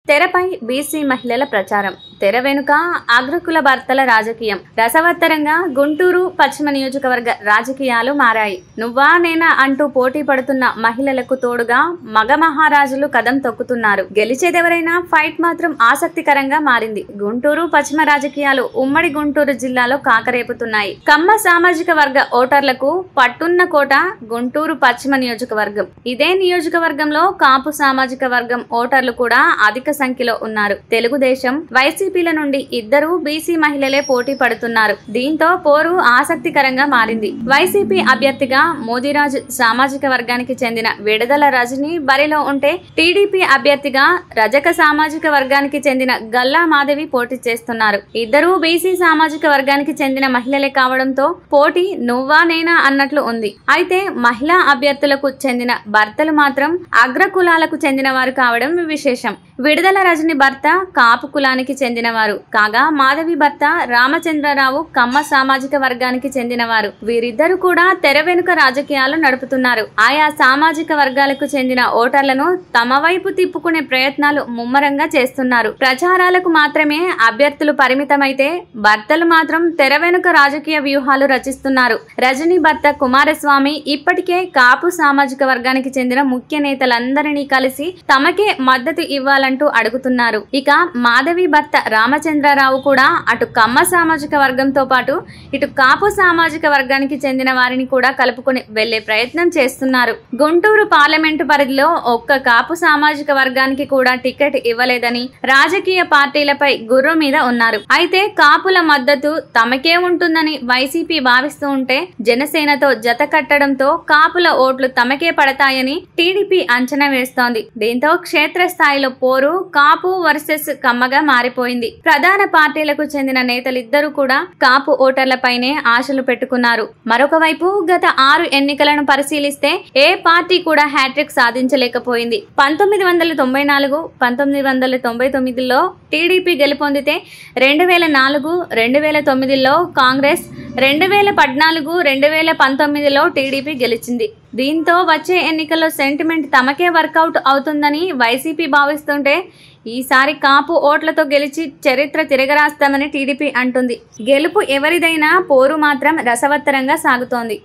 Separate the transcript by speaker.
Speaker 1: తెరపై బీసీ మహిళల ప్రచారం, తెర వెనుక అగ్రకుల భర్తల రాజకీయం. రసవత్తరంగా గుంటూరు పశ్చిమ నియోజకవర్గ రాజకీయాలు మారాయి. నువ్వా నేనా అంటూ పోటీ పడుతున్న మహిళలకు తోడుగా మగ మహారాజులు కదం తొక్కుతున్నారు. గెలిచేదెవరైనా ఫైట్ మాత్రం ఆసక్తికరంగా మారింది. గుంటూరు పశ్చిమ రాజకీయాలు ఉమ్మడి గుంటూరు జిల్లాలో కాకరేపుతున్నాయి. కమ్మ సామాజిక వర్గ ఓటర్లకు పట్టున్న కోట గుంటూరు పశ్చిమ నియోజకవర్గం. ఇదే నియోజకవర్గంలో కాపు సామాజిక వర్గం ఓటర్లు కూడా అధిక సంఖ్యలో ఉన్నారు. తెలుగుదేశం, వైసీపీల నుండి ఇద్దరు బీసీ మహిళలే పోటీ పడుతున్నారు. దీంతో పోరు ఆసక్తికరంగా మారింది. వైసీపీ అభ్యర్థిగా మోదీరాజు సామాజిక వర్గానికి చెందిన విడుదల రజని బరిలో ఉంటే, టీడీపీ అభ్యర్థిగా రజక సామాజిక వర్గానికి చెందిన గల్లా మాధవి పోటీ చేస్తున్నారు. ఇద్దరూ బీసీ సామాజిక వర్గానికి చెందిన మహిళలే కావడంతో పోటీ నువ్వా నేనా అన్నట్లు ఉంది. అయితే మహిళా అభ్యర్థులకు చెందిన భర్తలు మాత్రం అగ్రకులాలకు చెందిన వారు కావడం విశేషం. విడుదల రజని భర్త కాపు కులానికి చెందినవారు కాగా, మాధవి భర్త రామచంద్రరావు కమ్మ సామాజిక వర్గానికి చెందినవారు. వీరిద్దరు కూడా తెర వెనుక రాజకీయాలు నడుపుతున్నారు. ఆయా సామాజిక వర్గాలకు చెందిన ఓటర్లను తమ వైపు తిప్పుకునే ప్రయత్నాలు ముమ్మరంగా చేస్తున్నారు. ప్రచారాలకు మాత్రమే అభ్యర్థులు పరిమితమైతే, భర్తలు మాత్రం తెర వెనుక రాజకీయ వ్యూహాలు రచిస్తున్నారు. రజని భర్త కుమారస్వామి ఇప్పటికే కాపు సామాజిక వర్గానికి చెందిన ముఖ్య నేతలందరినీ కలిసి తమకే మద్దతు ఇవ్వాలంటూ అడుగుతున్నారు. ఇక మాధవి భర్త రామచంద్రరావు కూడా అటు కమ్మ సామాజిక వర్గంతో పాటు ఇటు కాపు సామాజిక వర్గానికి చెందిన వారిని కూడా కలుపుకొని వెళ్లే ప్రయత్నం చేస్తున్నారు. గుంటూరు పార్లమెంటు పరిధిలో ఒక్క కాపు సామాజిక వర్గానికి కూడా టికెట్ ఇవ్వలేదని రాజకీయ పార్టీలపై గుర్రు మీద ఉన్నారు. అయితే కాపుల మద్దతు తమకే ఉంటుందని వైసీపీ భావిస్తూ ఉంటే, జనసేనతో జత కట్టడంతో కాపుల ఓట్లు తమకే పడతాయని టీడీపీ అంచనా వేస్తోంది. దీంతో క్షేత్రస్థాయిలో పోరు కాపు వర్సెస్ కమ్మగా మారిపోయింది. ప్రధాన పార్టీలకు చెందిన నేతలిద్దరూ కూడా కాపు ఓటర్లపైనే ఆశలు పెట్టుకున్నారు. మరొక వైపు గత 6 ఎన్నికలను పరిశీలిస్తే ఏ పార్టీ కూడా హ్యాట్రిక్ సాధించలేకపోయింది. 1994, 1999లో టీడీపీ గెలుపొందితే, 2004, 2009లో కాంగ్రెస్, 2014, 2019లో టీడీపీ గెలిచింది. దీంతో వచ్చే ఎన్నికల్లో సెంటిమెంట్ తమకే వర్కౌట్ అవుతుందని వైసీపీ భావిస్తుంటే, ఈసారి కాపు ఓట్లతో గెలిచి చరిత్ర తిరగరాస్తామని టీడీపీ అంటుంది. గెలుపు ఎవరిదైనా పోరు మాత్రం రసవత్తరంగా సాగుతోంది.